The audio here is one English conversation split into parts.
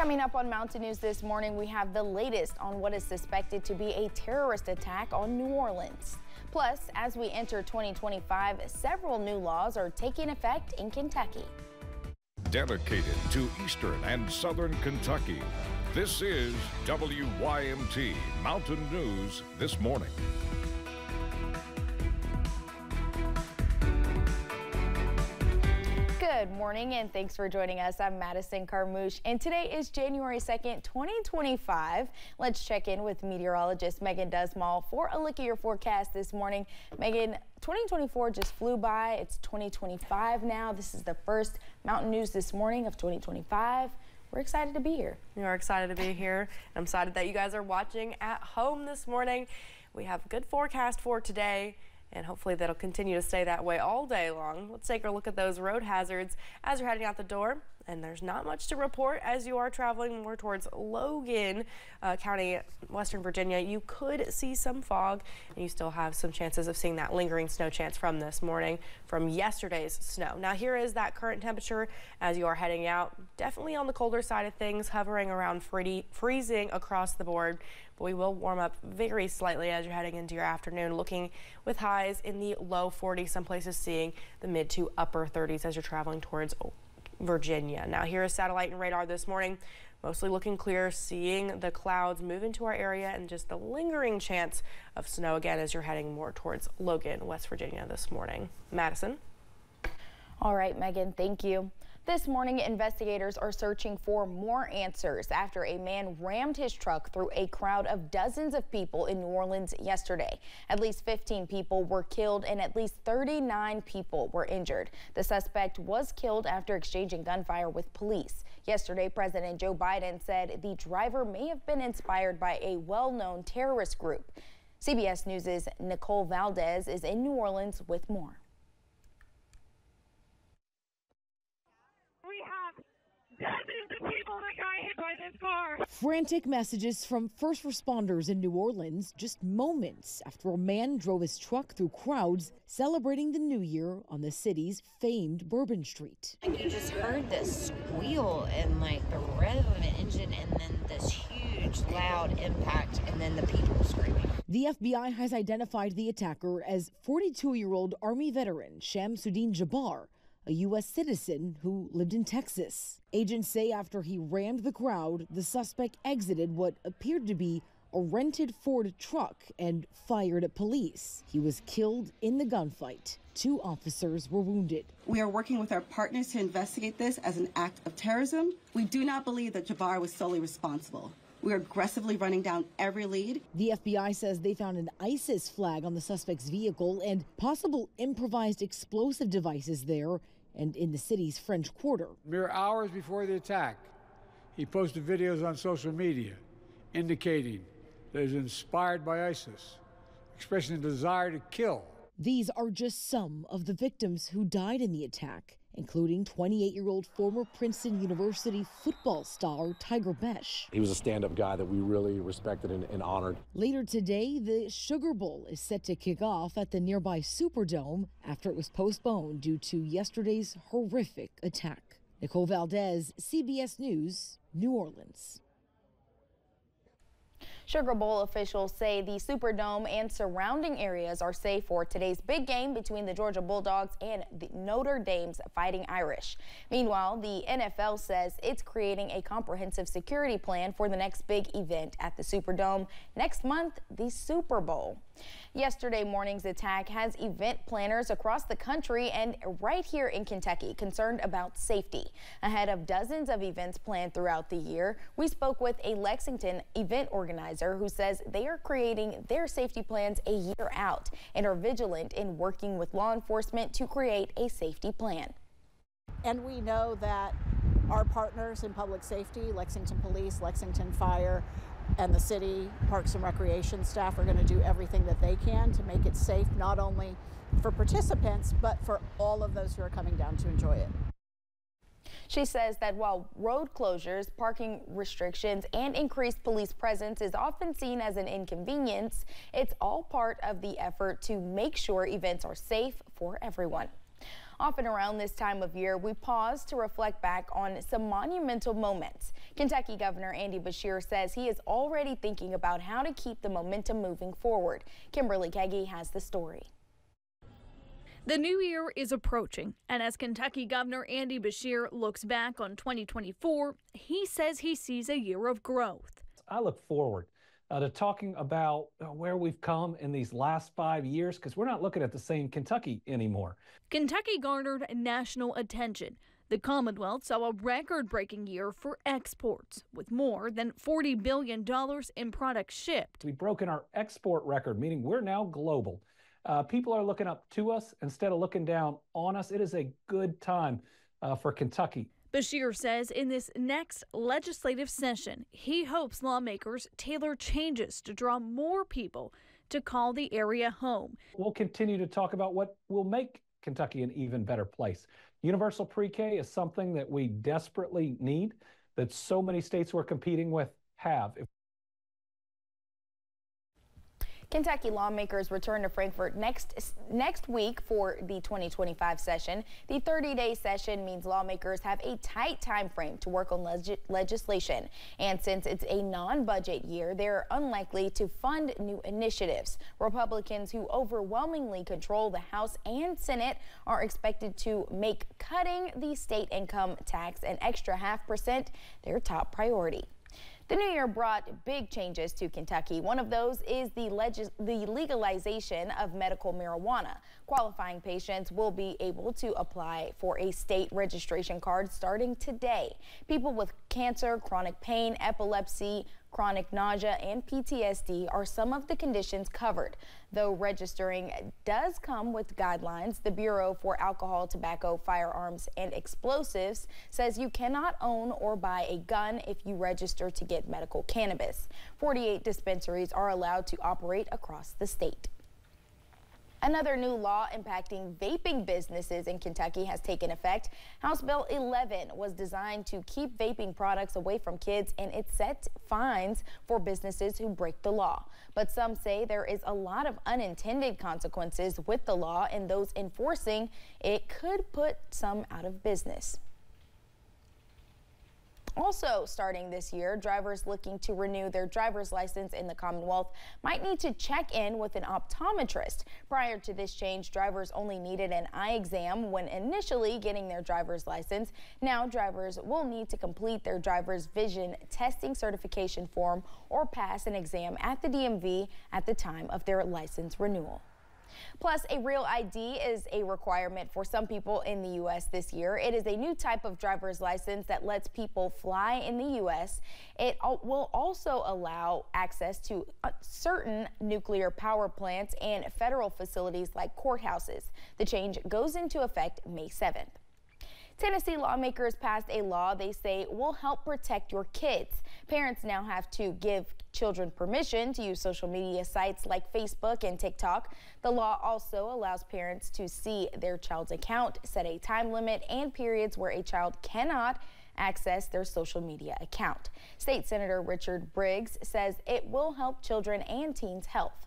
Coming up on Mountain News this morning, we have the latest on what is suspected to be a terrorist attack on New Orleans. Plus, as we enter 2025, several new laws are taking effect in Kentucky. Dedicated to Eastern and Southern Kentucky, this is WYMT Mountain News this morning. Good morning and thanks for joining us. I'm Madison Carmouche and today is January 2nd, 2025. Let's check in with meteorologist Megan Dusmall for a look at your forecast this morning. Megan, 2024 just flew by. It's 2025 now. This is the first Mountain News this morning of 2025. We're excited to be here. We are excited to be here. I'm excited that you guys are watching at home this morning. We have a good forecast for today, and hopefully that'll continue to stay that way all day long. Let's take a look at those road hazards as you're heading out the door. And there's not much to report as you are traveling more towards Logan County, Western Virginia. You could see some fog, and you still have some chances of seeing that lingering snow chance from this morning from yesterday's snow. Now here is that current temperature as you are heading out. Definitely on the colder side of things, hovering around freezing across the board. But we will warm up very slightly as you're heading into your afternoon, looking with highs in the low 40s, some places seeing the mid to upper 30s as you're traveling towards Virginia. Now here is satellite and radar this morning. Mostly looking clear, seeing the clouds move into our area and just the lingering chance of snow again as you're heading more towards Logan, West Virginia this morning. Madison. All right, Megan, thank you. This morning, investigators are searching for more answers after a man rammed his truck through a crowd of dozens of people in New Orleans yesterday. At least 15 people were killed and at least 39 people were injured. The suspect was killed after exchanging gunfire with police. Yesterday, President Joe Biden said the driver may have been inspired by a well-known terrorist group. CBS News' Nicole Valdez is in New Orleans with more. Dozens of people that got hit by this car. Frantic messages from first responders in New Orleans just moments after a man drove his truck through crowds celebrating the new year on the city's famed Bourbon Street. You just heard this squeal and like the rev of an engine and then this huge loud impact and then the people screaming. The FBI has identified the attacker as 42-year-old Army veteran Shamsuddin Jabbar, a U.S. citizen who lived in Texas. Agents say after he rammed the crowd, the suspect exited what appeared to be a rented Ford truck and fired at police. He was killed in the gunfight. 2 officers were wounded. We are working with our partners to investigate this as an act of terrorism. We do not believe that Jabbar was solely responsible. We are aggressively running down every lead. The FBI says they found an ISIS flag on the suspect's vehicle and possible improvised explosive devices there and in the city's French Quarter. Mere hours before the attack, he posted videos on social media indicating that he was inspired by ISIS, expressing a desire to kill. These are just some of the victims who died in the attack, including 28-year-old former Princeton University football star Tiger Besh. He was a stand-up guy that we really respected and honored. Later today, the Sugar Bowl is set to kick off at the nearby Superdome after it was postponed due to yesterday's horrific attack. Nicole Valdez, CBS News, New Orleans. Sugar Bowl officials say the Superdome and surrounding areas are safe for today's big game between the Georgia Bulldogs and the Notre Dame's Fighting Irish. Meanwhile, the NFL says it's creating a comprehensive security plan for the next big event at the Superdome next month, the Super Bowl. Yesterday morning's attack has event planners across the country and right here in Kentucky concerned about safety. Ahead of dozens of events planned throughout the year, we spoke with a Lexington event organizer who says they are creating their safety plans a year out and are vigilant in working with law enforcement to create a safety plan. And we know that our partners in public safety, Lexington Police, Lexington Fire, and the city Parks and Recreation staff are going to do everything that they can to make it safe, not only for participants, but for all of those who are coming down to enjoy it. She says that while road closures, parking restrictions, and increased police presence is often seen as an inconvenience, it's all part of the effort to make sure events are safe for everyone. Often around this time of year, we pause to reflect back on some monumental moments. Kentucky Governor Andy Beshear says he is already thinking about how to keep the momentum moving forward. Kimberly Keggy has the story. The new year is approaching, and as Kentucky Governor Andy Beshear looks back on 2024, he says he sees a year of growth. I look forward to talking about where we've come in these last 5 years, because we're not looking at the same Kentucky anymore. Kentucky garnered national attention. The Commonwealth saw a record-breaking year for exports, with more than $40 billion in products shipped. We've broken our export record, meaning we're now global. People are looking up to us instead of looking down on us. It is a good time for Kentucky. Beshear says in this next legislative session, he hopes lawmakers tailor changes to draw more people to call the area home. We'll continue to talk about what will make Kentucky an even better place. Universal pre-K is something that we desperately need, that so many states we're competing with have. Kentucky lawmakers return to Frankfort next week for the 2025 session. The 30-day session means lawmakers have a tight time frame to work on legislation. And since it's a non-budget year, they're unlikely to fund new initiatives. Republicans, who overwhelmingly control the House and Senate, are expected to make cutting the state income tax an extra 0.5% their top priority. The new year brought big changes to Kentucky. One of those is the legalization of medical marijuana. Qualifying patients will be able to apply for a state registration card starting today. People with cancer, chronic pain, epilepsy, chronic nausea, and PTSD are some of the conditions covered. Though registering does come with guidelines, the Bureau for Alcohol, Tobacco, Firearms, and Explosives says you cannot own or buy a gun if you register to get medical cannabis. 48 dispensaries are allowed to operate across the state. Another new law impacting vaping businesses in Kentucky has taken effect. House Bill 11 was designed to keep vaping products away from kids, and it sets fines for businesses who break the law. But some say there is a lot of unintended consequences with the law, and those enforcing it could put some out of business. Also starting this year, drivers looking to renew their driver's license in the Commonwealth might need to check in with an optometrist. Prior to this change, drivers only needed an eye exam when initially getting their driver's license. Now drivers will need to complete their driver's vision testing certification form or pass an exam at the DMV at the time of their license renewal. Plus, a real ID is a requirement for some people in the U.S. this year. It is a new type of driver's license that lets people fly in the U.S. It will also allow access to certain nuclear power plants and federal facilities like courthouses. The change goes into effect May 7th. Tennessee lawmakers passed a law they say will help protect your kids. Parents now have to give children permission to use social media sites like Facebook and TikTok. The law also allows parents to see their child's account, set a time limit, and periods where a child cannot access their social media account. State Senator Richard Briggs says it will help children and teens' health.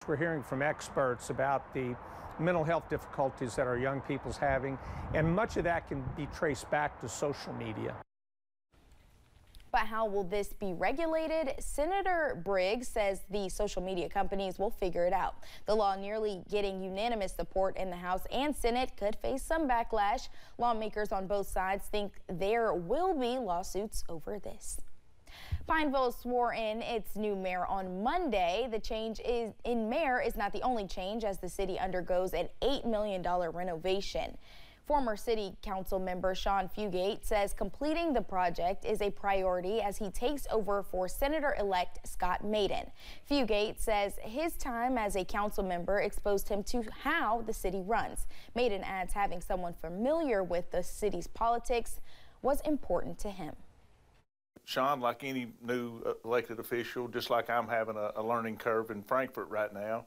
We're hearing from experts about the mental health difficulties that our young people's having, and much of that can be traced back to social media. But how will this be regulated? Senator Briggs says the social media companies will figure it out. The law, nearly getting unanimous support in the House and Senate, could face some backlash. Lawmakers on both sides think there will be lawsuits over this. Pineville swore in its new mayor on Monday. The change in mayor is not the only change, as the city undergoes an $8 million renovation. Former city council member Sean Fugate says completing the project is a priority as he takes over for Senator-elect Scott Maiden. Fugate says his time as a council member exposed him to how the city runs. Maiden adds having someone familiar with the city's politics was important to him. Sean, like any new elected official, just like I'm having a learning curve in Frankfort right now,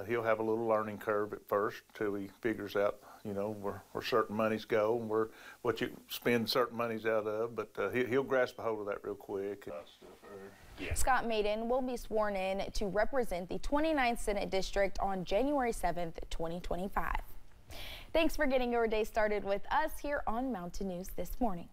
he'll have a little learning curve at first until he figures out, you know, where certain monies go and what you spend certain monies out of. But he'll grasp a hold of that real quick. Yeah. Scott Maiden will be sworn in to represent the 29th Senate District on January 7th, 2025. Thanks for getting your day started with us here on Mountain News this morning.